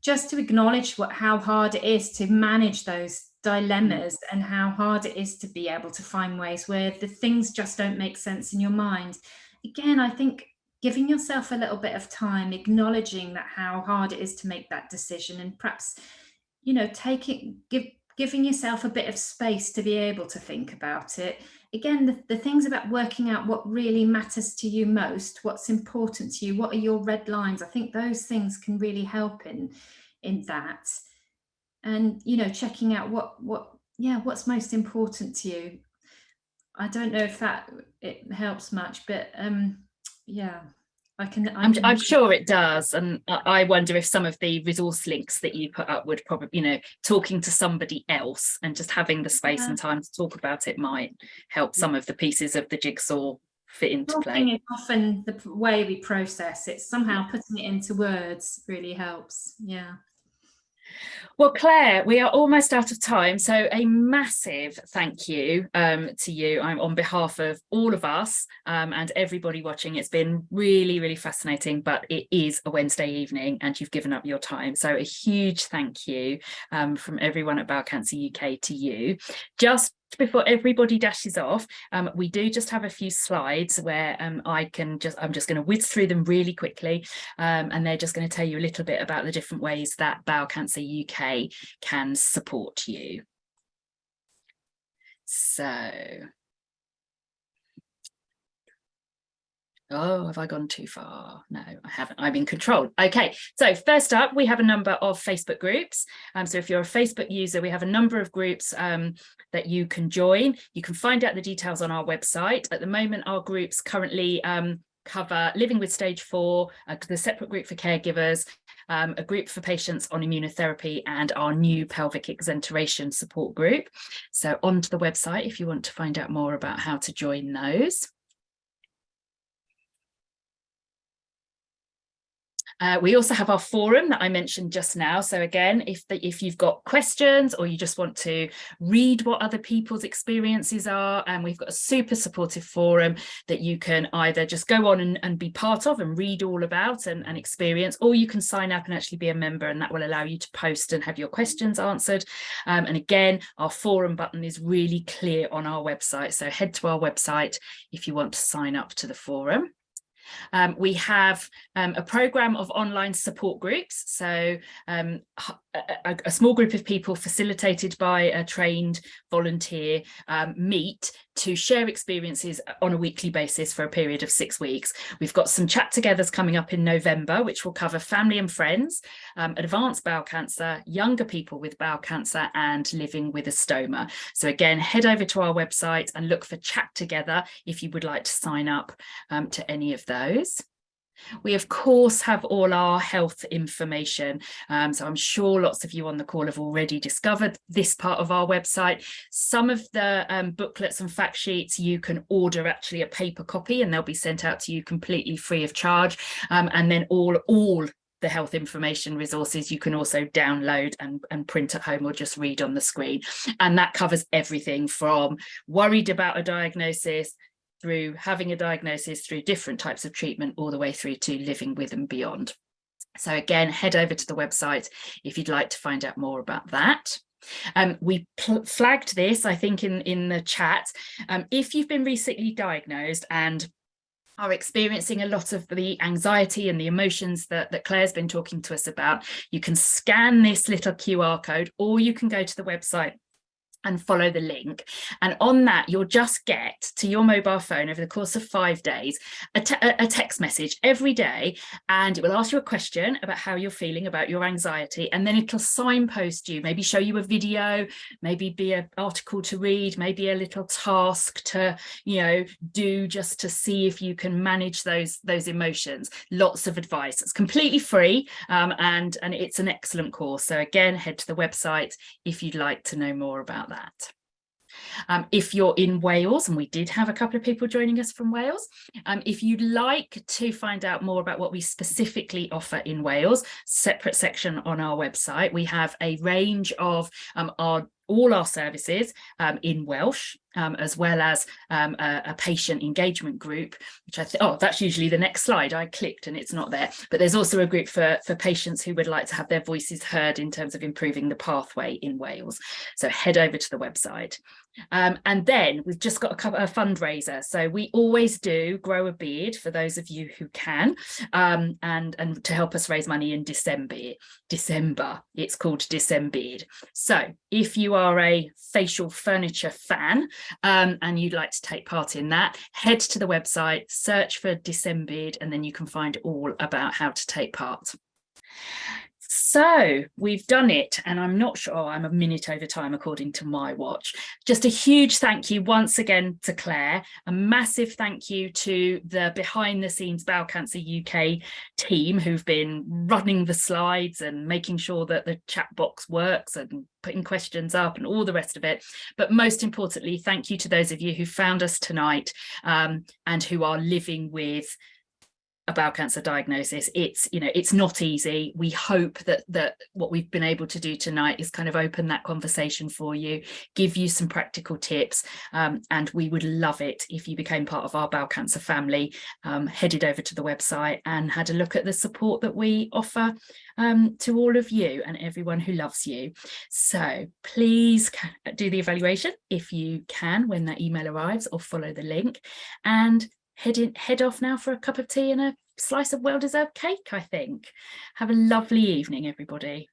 just to acknowledge how hard it is to manage those dilemmas and how hard it is to be able to find ways where the things just don't make sense in your mind. Again, I think giving yourself a little bit of time, acknowledging that how hard it is to make that decision, and perhaps, giving yourself a bit of space to be able to think about it. Again, the things about working out what really matters to you most, what's important to you, what are your red lines, I think those things can really help in that. And checking out what's most important to you. I don't know if it helps much, but yeah, I'm sure it does, and I wonder if some of the resource links that you put up would probably, talking to somebody else and just having the space and time to talk about it might help some of the pieces of the jigsaw fit into play. Talking is often the way we process it. Somehow putting it into words really helps. Yeah. Well, Claire, we are almost out of time, so a massive thank you to you. I'm on behalf of all of us and everybody watching. It's been really, really fascinating, but it is a Wednesday evening and you've given up your time. So a huge thank you from everyone at Bowel Cancer UK to you. Just before everybody dashes off, we do just have a few slides where I'm just going to whiz through them really quickly, and they're just going to tell you a little bit about the different ways that Bowel Cancer UK can support you. So, oh, have I gone too far? No, I haven't. I'm in control. Okay, so first up, we have a number of Facebook groups. So if you're a Facebook user, we have a number of groups that you can join. You can find out the details on our website. At the moment, our groups currently cover living with stage 4, the separate group for caregivers, a group for patients on immunotherapy, and our new pelvic exenteration support group. So onto the website if you want to find out more about how to join those. We also have our forum that I mentioned just now. So again, if you've got questions or you just want to read what other people's experiences are, and we've got a super supportive forum that you can either just go on and be part of and read all about and experience, or you can sign up and actually be a member, and that will allow you to post and have your questions answered. And again, our forum button is really clear on our website. So head to our website if you want to sign up to the forum. We have a program of online support groups, so a small group of people facilitated by a trained volunteer meet to share experiences on a weekly basis for a period of 6 weeks. We've got some chat-togethers coming up in November, which will cover family and friends, advanced bowel cancer, younger people with bowel cancer, and living with a stoma. So again, head over to our website and look for Chat Together if you would like to sign up to any of those. We, of course, have all our health information. So I'm sure lots of you on the call have already discovered this part of our website. Some of the booklets and fact sheets you can order actually a paper copy, and they'll be sent out to you completely free of charge. And then all the health information resources you can also download and print at home or just read on the screen. And that covers everything from worried about a diagnosis, through having a diagnosis, through different types of treatment, all the way through to living with and beyond. So again, head over to the website if you'd like to find out more about that. We flagged this, I think, in the chat. If you've been recently diagnosed and are experiencing a lot of the anxiety and the emotions that Claire's been talking to us about, you can scan this little QR code, or you can go to the website and follow the link. And on that, you'll just get to your mobile phone over the course of 5 days, a text message every day, and it will ask you a question about how you're feeling about your anxiety. And then it'll signpost you, maybe show you a video, maybe be an article to read, maybe a little task to, do just to see if you can manage those emotions. Lots of advice. It's completely free, and it's an excellent course. So again, head to the website if you'd like to know more about that. If you're in Wales, and we did have a couple of people joining us from Wales, if you'd like to find out more about what we specifically offer in Wales, separate section on our website, we have a range of all our services in Welsh, as well as a patient engagement group, which I think, that's usually the next slide. I clicked and it's not there, but there's also a group for patients who would like to have their voices heard in terms of improving the pathway in Wales. So head over to the website. And then we've just got a fundraiser. So we always do Grow a Beard for those of you who can, and to help us raise money in December. It's called Decembeard. So if you are a facial furniture fan, and you'd like to take part in that, head to the website, search for Decembeard, and then you can find all about how to take part. So we've done it, and I'm not sure, I'm a minute over time according to my watch. Just a huge thank you once again to Claire, a massive thank you to the behind the scenes Bowel Cancer UK team who've been running the slides and making sure that the chat box works and putting questions up and all the rest of it. But most importantly, thank you to those of you who found us tonight, and who are living with a bowel cancer diagnosis. It's not easy. We hope that what we've been able to do tonight is kind of open that conversation for you, give you some practical tips, and we would love it if you became part of our bowel cancer family, headed over to the website and had a look at the support that we offer to all of you and everyone who loves you. So please do the evaluation if you can when that email arrives, or follow the link, and head off now for a cup of tea and a slice of well-deserved cake, I think. Have a lovely evening, everybody.